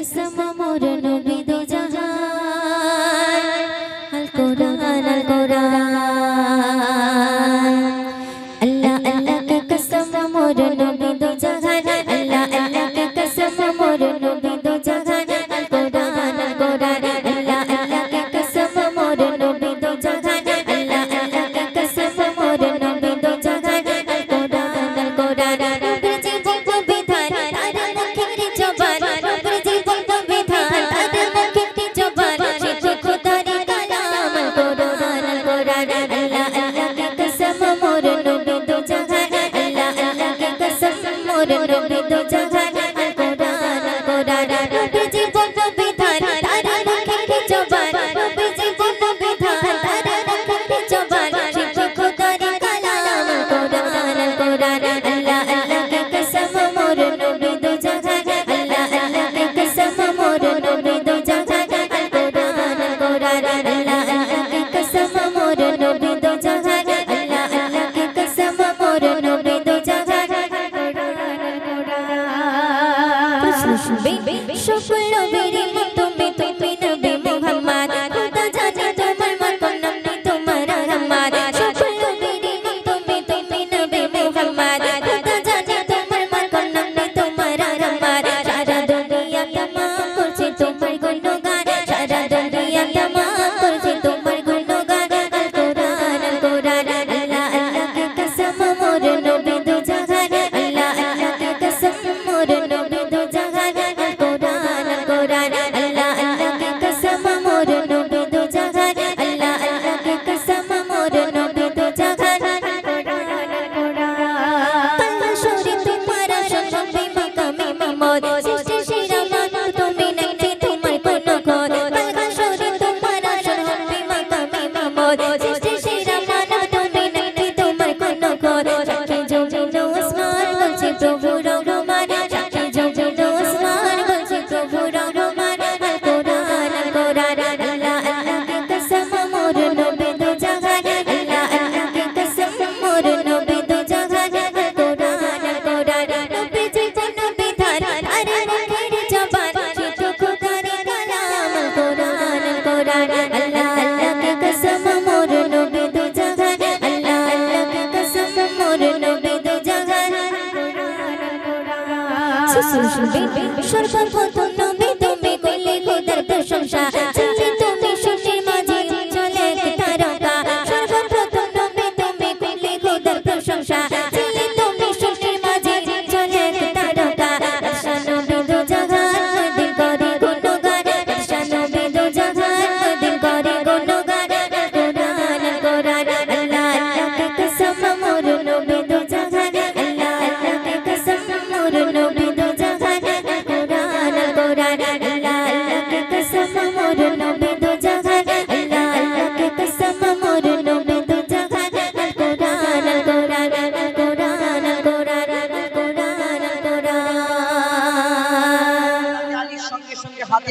कसम मोर नबी दो जहान अल कुरान अल्लाह अल्लाह का कसम मोर नबी दो जहान अल्लाह अल्लाह का कसम मोर नबी दो जहान अल कुरान अल्लाह अल्लाह का कसम मोर नबी दो जहान अल्लाह अल्लाह का कसम मोर नबी दो जहान अल कुरान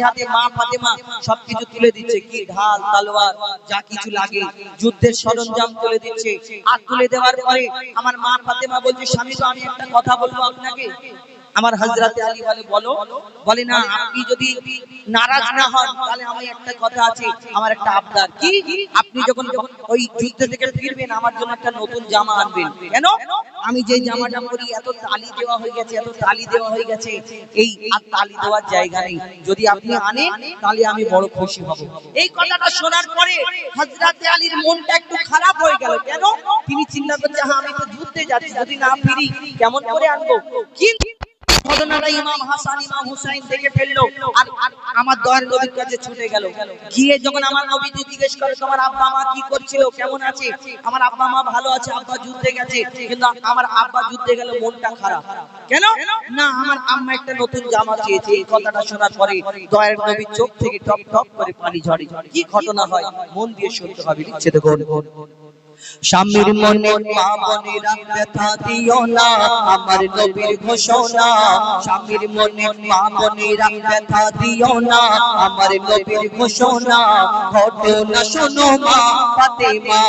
হাতে মা ফাতেমা সবকিছু তুলে দিচ্ছে, কি ঢাল তলোয়ার যা কিছু লাগে যুদ্ধের সরঞ্জাম তুলে দিচ্ছে। আর তুলে দেওয়ার পরে আমার মা ফাতেমা বলছে, স্বামী তো আমি একটা কথা বলবো আপনাকে। আমার হযরতে আলী বলে না, আপনি যদি নারাজ না হন তাহলে আমি একটা কথা আছে, আমার একটা আবদার। কি? আপনি যখন ওই যুদ্ধ থেকে ফিরবেন আমার জন্য একটা নতুন জামা আনবেন। কেন? আমি যে জামাটা পরি এত তালি দেওয়া হয়ে গেছে, এত তালি দেওয়া হয়ে গেছে, এই আর তালি দেওয়ার জায়গা নেই, যদি আপনি আনেন তাহলে আমি বড় খুশি হব। এই কথাটা শোনার পরে হযরতে আলীর মনটা একটু খারাপ হয়ে গেল। কেন? তিনি চিন্তা করছে, হ্যাঁ আমি তো যুদ্ধে যাচ্ছি, যদি না ফিরি কেমন করে আনবো। কিন্তু ঘটনাটা ইমাম হাসান ইমাম হুসাইন দেখে ফেললো আর আমার দয়ার নবীর কাছে ছুটে গেল। গিয়ে যখন আমার নবী জিজ্ঞেস করে, তোমার আব্বা মা কি করছিল, কেমন আছে? আমার আব্বা মা ভালো আছে, আব্বা যুদ্ধে গেছে, কিন্তু আমার আব্বা যুদ্ধে গেল মনটা খারাপ। কেন? না, আমার আম্মা একটা নতুন জামা চেয়েছে। এই কথাটা শোনার পরে দয়ার নবীর চোখ থেকে টপ টপ করে পানি ঝরে। কি ঘটনা হয় মন দিয়ে শুনতে হবে, লিখছে দেখুন। স্বামীর মনে মা বোনেরা ব্যথা দিও না, আমার নবীর ঘোষণা। স্বামীর মনে মা বোনেরা ব্যথা দিও না, আমার নবীর ঘোষণা। ঘটনা শোনো মা ফাতেমা,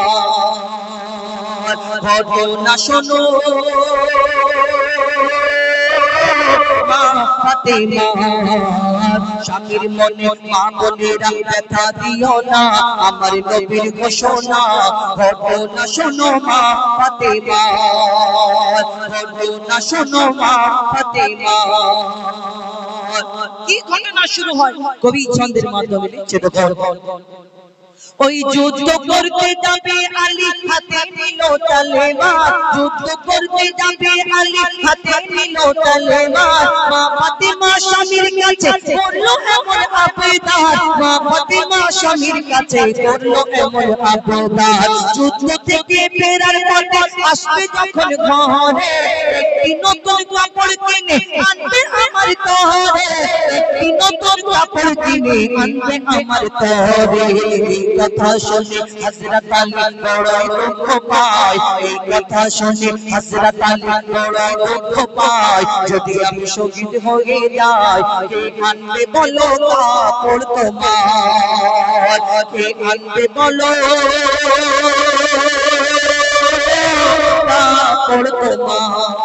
ঘটনা শোনো মা ফাতেমা স্বামীর মনে মা বোনেরা ব্যথা দিও না আমার নবীর ঘোষণা ঘটনা শোনো মা ফাতেমা ঘটনা শোনো মা ফাতেমা কি ঘটনা শুরু হয় কবি ছন্দের মাধ্যমে লিখছে দেখো ওই যুদ্ধ করতে যাবে আলী হাতে নিল তলোয়ার যুদ্ধ করতে যাবে আলী হাতে নিল তলোয়ার মা ফাতেমা স্বামীর কাছে করলো এমন আবেদন মা ফাতেমা স্বামীর কাছে করলো এমন আবেদন যুদ্ধ থেকে ফেরার পথে আসবে যখন ঘরে একটি নতুন কাপড় কিনে আনবে আমার তরে একটি নতুন কাপড় কিনে আনবে আমার তরে কথা শুনে হযরত আলী বড়ই দুঃখ পায় এই কথা শুনে হযরত আলী বড়ই দুঃখ পায় যদি আমি শহীদ হয়ে যাই কে আনবে বলো কাপড় তোমার কে আনবে বলো কাপড় তোমার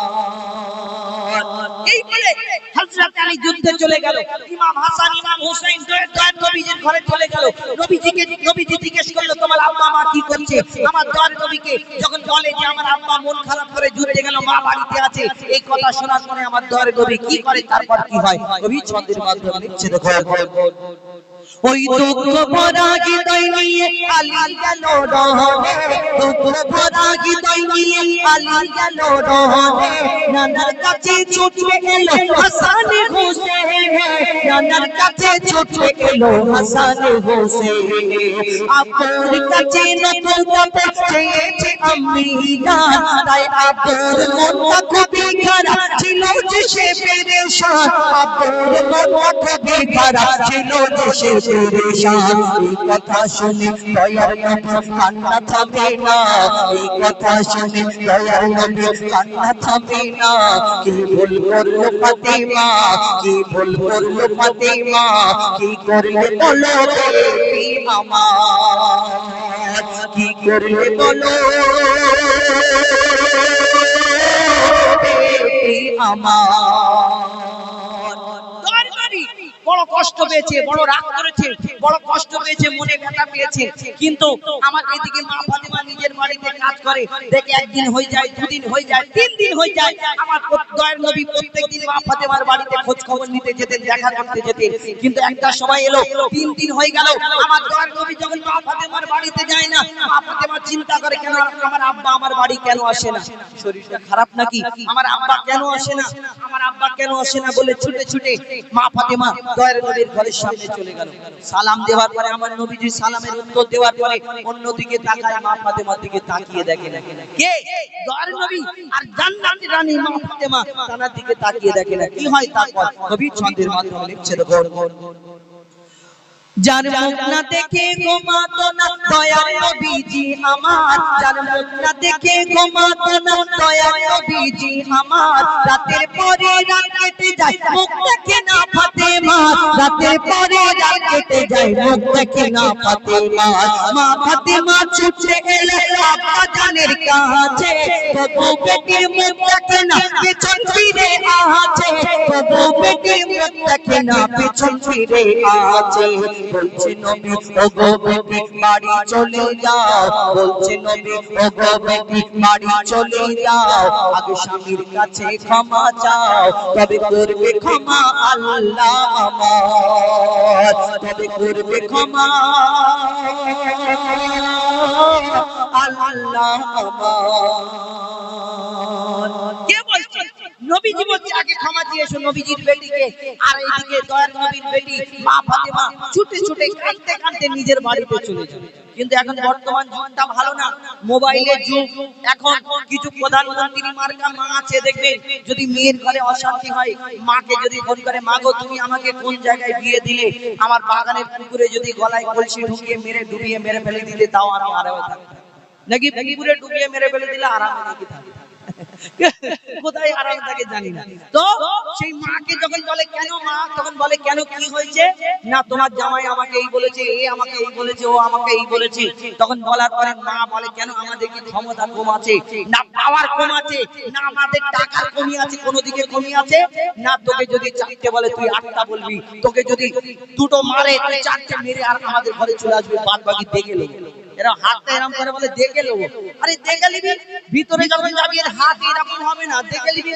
এই বলে হযরত আলী যুদ্ধে চলে গেল ইমাম হাসান ইমাম হুসাইন দয়ার নবীজির ঘরে চলে গেল নবীজি জিজ্ঞেস করলো তোমার আব্বা মা কি করছে আমার দয়ার নবীকে যখন বলে যে আমার আব্বা মন খারাপ করে যুদ্ধে গেল মা বাড়িতে আছে এই কথা শোনার পরে আমার দয়ার নবী কি করে তারপর কি হয় কবি ছন্দের মাধ্যমে লিখছে দেখো ওই দুঃখ ভরা হৃদয় নিয়ে আলী গেল রহে দুঃখ ভরা হৃদয় নিয়ে আলী গেল রহে নানার কাছে ছুটে গেল হাসান হোসেন নানার কাছে ছুটে গেল হাসান হোসেন আপুর কাছে নতুন কাপড় চেয়েছে আম্মি জান তাই আপুর মনটা খুবই খারাপ ছিল যে সে পেরেশান আপুর মনটা খুবই খারাপ ছিল যে সে পেরেশান এই কথা শুনে দয়ার নবী কান্না থামে না এই কথা শুনে দয়ার নবী কান্না থামে না কি ভুল করলো ফাতেমা কি ভুল করলো ফাতেমা কি করলে বলো বেবি আমার কি করলে বলো বেবি আমার বড় কষ্ট পেয়েছে বড় রাগ করেছে বড় কষ্ট পেয়েছে মনে ব্যথা পেয়েছে কিন্তু আমার এদিকে মা ফাতেমা নিজের বাড়িতে কাজ করে দেখে একদিন হয়ে যায় দুদিন হয়ে যায় তিন দিন হয়ে যায় আমার দয়ার নবী প্রত্যেকদিন মা ফাতেমার বাড়িতে খোঁজ খবর নিতে যেতেন দেখা করতে যেতেন কিন্তু একটা সময় এলো তিন দিন হয়ে গেল আমার দয়ার নবী যখন মা ফাতেমার বাড়িতে যায় না মা ফাতেমা চিন্তা করে কেন আমার আব্বা আমার বাড়ি কেন আসে না শরীরটা খারাপ নাকি আমার আব্বা কেন আসে না আমার আব্বা কেন আসে না বলে ছুটে ছুটে মা ফাতেমা দয়ার নবীর ঘরের সামনে চলে গেল সালাম দেওয়ার পরে আমার নবীজি সালামের উত্তর দেওয়ার পরে অন্যদিকে তাকায় মা ফাতেমার দিকে তাকিয়ে দেখে না কে দয়ার নবী আর জান্নাতের রানী মা ফাতেমা তার দিকে তাকিয়ে দেখে না কি হয় তারপর নবী ছন্দের মাধ্যমে লিখছে দেখো যার মুখ না দেখে ঘুমাতো না দয়ার নবীজি আমার যার মুখ না দেখে ঘুমাতো না দয়ার নবীজি আমার রাতের পরে রাত কেটে যায় মুখ দেখে না ফাতেমা রাতের পরে রাত কেটে যায় মুখ দেখে না ফাতেমা মা ফাতেমা ছুটে এলে আব্বা জানের কাছে তবু বেটির মুখ দেখে না পেছন ফিরে আছে তবু বেটির মুখ দেখে না পেছন ফিরে আছে বলছে নবী ওগো বেটি বাড়ি চলে যাও বলছে নবী ওগো বেটি বাড়ি চলে যাও আগে স্বামীর কাছে ক্ষমা চাও তবে করবে ক্ষমা আল্লাহ আমার তবে করবে ক্ষমা আল্লাহ আমার কে বলছে নবীজি বলছে আগে ক্ষমা দিয়েছো নবীজির বেটিকে আর এইদিকে দয়ার নবীর বেটি মা ফাতেমা ছুটে ছুটে কাঁদতে কাঁদতে নিজের বাড়িতে চলে যায় কিন্তু এখন বর্তমান যুগটা ভালো না মোবাইলের যুগ এখন কিছু প্রধানমন্ত্রী মার্কা মা আছে দেখবেন যদি মেয়ের ঘরে অশান্তি হয় মাকে যদি ফোন করে মা গো তুমি আমাকে কোন জায়গায় বিয়ে দিলে আমার বাগানের পুকুরে যদি গলায় কলসি ঢুকিয়ে মেরে ডুবিয়ে মেরে ফেলে দিলে তাও আমি আরামে থাকি নাকি পুকুরে ডুবিয়ে মেরে ফেলে দিলে আরামে নাকি থাকি কোথায় আরাম থাকে জানি না। তো সেই মাকে যখন বলে কেন মা, তখন বলে কেন, কি হয়েছে, না তোমার জামাই আমাকে এই বলেছে, এ আমাকে এই বলেছে, ও আমাকে এই বলেছে। তখন বলার পরে মা বলে কেন, আমাদের কি ক্ষমতা কম আছে, না পাওয়ার কম আছে, না আমাদের টাকার কমি আছে, কোন দিকে কমি আছে, না তোকে যদি চারটে বলে তুই আটটা বলবি, তোকে যদি দুটো মারে তুই চারটে মেরে আর আমাদের ঘরে চলে আসবি, বাদ বাকি দেখে নেবো। এরা হাতটা এরকম করে বলে দেখে নেবো। আরে দেখে নিবি, ভিতরে যখন যাবি এর হাত এরকম হবে না, দেখে নিবি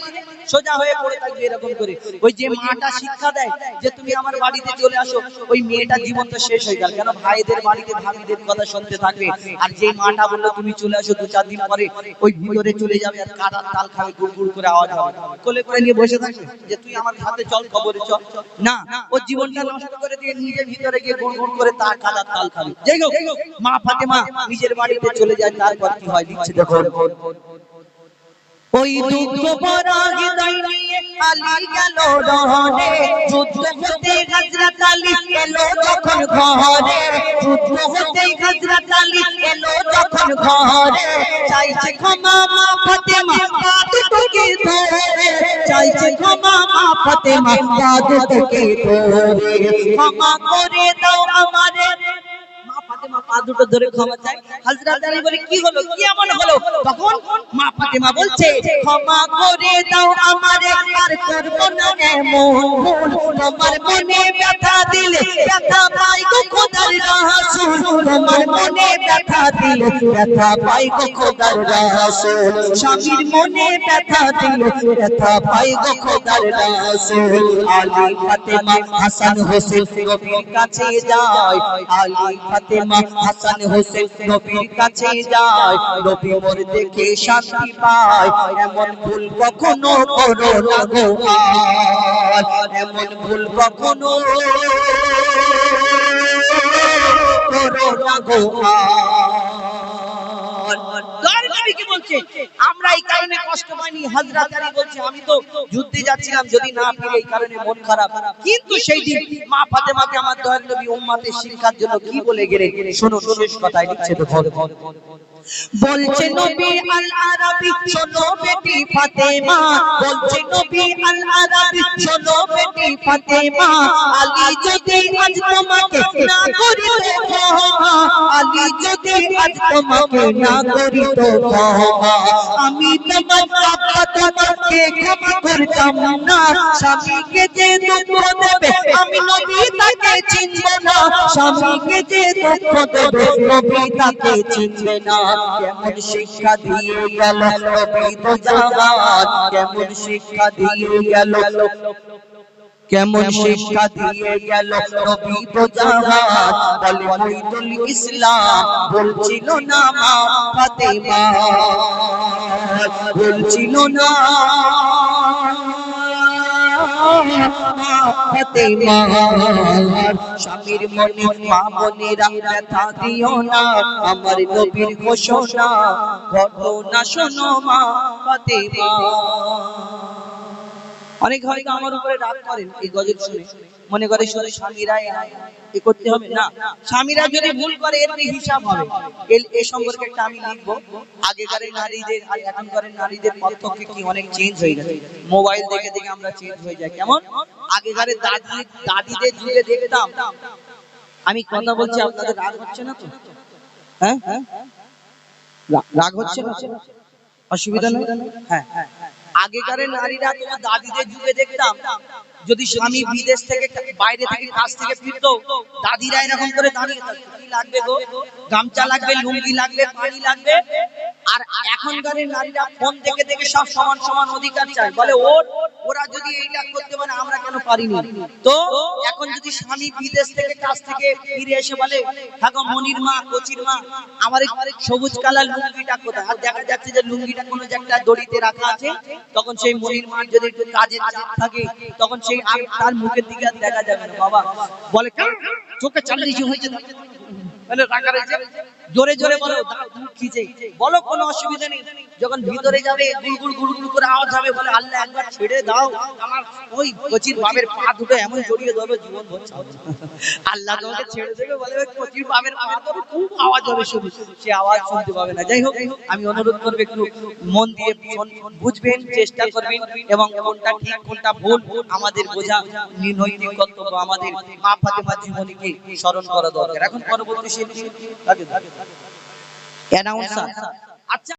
সোজা হয়ে পড়ে থাকবে এরকম করে। ওই যে মাটা শিক্ষা দেয় যে তুমি আমার বাড়িতে চলে আসো, ওই মেয়েটা জীবনটা শেষ হয়ে গেল। কেন, ভাইদের বাড়িতে ভাবিদের কথা শুনতে থাকবে। আর যে মাটা বললো তুমি চলে আসো, 2-4 দিন পরে ওই ভিতরে চলে যাবে আর কাটার তাল খাবে, গুড়গুড় করে আওয়াজ হবে, কোলে করে নিয়ে বসে থাকবে যে তুই আমার সাথে চল, খবরে চল। না, ও জীবনটা নষ্ট করে দিয়ে নিজে ভিতরে গিয়ে গুড়গুড় করে তার কাটার তাল খাবে। যাই হোক, মা ফাতেমা নিজের বাড়িতে চলে যায়। তারপর কি হয় লিখছে দেখো, ওই দুঃখ ভরা হৃদয় নিয়ে আলী গেল রহনে, যুদ্ধ হতে হযরত আলী এলো যখন ঘরে, যুদ্ধ হতে হযরত আলী এলো যখন ঘরে, চাইছে ক্ষমা মা ফাতেমা কাঁদ তোকে ধরে, চাইছে ক্ষমা মা ফাতেমা কাঁদ তোকে ধরে, ক্ষমা করে দাও আমারে। মা ফাতেমা পা দুটো ধরে ক্ষমা চায়। হযরত আলী বলে কি হলো, কি এমন হলো? তখন মা ফাতেমা বলছে ক্ষমা করে দাও আমারে, আর করব না এমন, তোমার মনে ব্যথা দিলে ব্যথা পাই গো খোদার রাসূল, তোমার মনে ব্যথা দিলে ব্যথা পাই গো খোদার রাসূল, স্বামীর মনে ব্যথা দিলে ব্যথা পাই গো খোদার রাসূল। আলী ফাতেমা হাসান হোসেন নবীর কাছে যায়, আলী ফাতেমা হাসান হোসেন নবীর কাছে যায়, নবী মোর দেখে শান্তি পায়, এমন ভুল কখনো করো না গো আর, এমন ভুল কখনো করো না গো আর। নবী কি বলছে, আমরা এই কারণে কষ্ট পাইনি। হযরত আলী বলছে আমি তো যুদ্ধে যাচ্ছিলাম, যদি না ফিরে এই কারণে মন খারাপ। কিন্তু সেই দিন মা ফাতেমাকে আমার দয়ার নবী উম্মতের শিক্ষার জন্য কি বলে গেলেন, শোনো শেষ কথাই লিখছে তো। বলছে নবী আল আরাবী শোনো বেটি ফাতেমা, বলছে নবী আল আরাবী শোনো বেটি ফাতেমা, আলী যদি আজ তোমাকে না করিত ক্ষমা, আলী যদি আজ তোমাকে না করিত ক্ষমা, আমি তোমার বাবা তোমাকে ক্ষমা করতাম না, স্বামীকে যে দুঃখ দেবে আমি নবী তাকে চিনব না, স্বামীকে যে দুঃখ দেবে নবী তাকে চিনবে না। কেমন শিক্ষা দিয়ে গেল নবী তো জাহান, কেমন শিক্ষা দিয়ে গেল, কেমন শিক্ষা দিয়ে গেল নবী তো জাহান, বলে মুইদুল ইসলাম বলছিল না মা ফাতেমা, বলছিল না ফাতেমা, স্বামীর মনে মা বোনেরা ব্যথা দিও না, আমার নবীর ঘোষণা ঘটনা শোনো মা ফাতেমা। অনেক হয়তো আমার উপরে রাগ করেন এই গজল শুনে, মনে করে শুধু স্বামীরাই এ করতে হবে না, স্বামীরা যদি ভুল করে এর হিসাব হবে। এই সম্পর্কে একটা আমি লিখবো, আগেকার নারীদের আর এখনকার নারীদের পার্থক্য কি অনেক চেঞ্জ হয়ে গেছে। মোবাইল দেখে দেখে আমরা চেঞ্জ হয়ে যাই। কেমন, আগেকার দাদিদের যুগে দেখতাম, আমি কথা বলছি আপনাদের রাগ হচ্ছে না তো? হ্যাঁ, রাগ হচ্ছে না, অসুবিধা নেই। হ্যাঁ, আগেকার নারীরা তোমার দাদিদের যুগে দেখতাম, যদি স্বামী বিদেশ থেকে বাইরে থেকে কাজ থেকে ফিরতো, দাদিরা এরকম করে দাঁড়িয়ে থাকতো, কি লাগবে গো, গামছা লাগবে, লুঙ্গি লাগবে, পানি লাগবে। আর এখনকার নারীরা ফোন দেখে দেখে সব সমান সমান অধিকার চায়, বলে ওরা যদি এইটা করতে পারে আমরা কেন পারিনি। তো এখন যদি স্বামী বিদেশ থেকে কাজ থেকে ফিরে এসে বলে থাকো মনির মা, কচির মা, আমার সবুজ কালার লুঙ্গিটা কোথায়, আর দেখা যাচ্ছে যে লুঙ্গিটা কোনো একটা দড়িতে রাখা আছে, তখন সেই মনির মা যদি একটু কাজের চাপ থাকে, তখন সেই আর তার মুখের দিকে আর দেখা যাবে না। বাবা বলে চোখে চালিয়ে হয়েছে, মানে রাখা রয়েছে, জোরে জোরে বলো, দাঁত খিচে বলো, কোনো অসুবিধা নেই। যখন ভিতরে যাবে গুড়গুড় গুড়গুড় করে আওয়াজ হবে, বলে আল্লাহ একবার ছেড়ে দাও, আমার ওই কচির বাবের পা দুটো এমন জড়িয়ে ধরো জীবন ভর ছাড়বে না। আল্লাহ তোমাকে ছেড়ে দেবে, বলে ওই কচির বাবের পা ধরো, খুব আওয়াজ হবে, শুধু সে আওয়াজ শুনতে পাবে না। যাই হোক, আমি অনুরোধ করবো একটু মন দিয়ে বুঝবেন, চেষ্টা করবেন, এবং কোনটা ঠিক কোনটা ভুল আমাদের বোঝা নৈতিক কর্তব্য। আমাদের মা ফাতেমার জীবনীকে স্মরণ করা দরকার। এখন পরবর্তী অ্যানাউন্সার। আচ্ছা।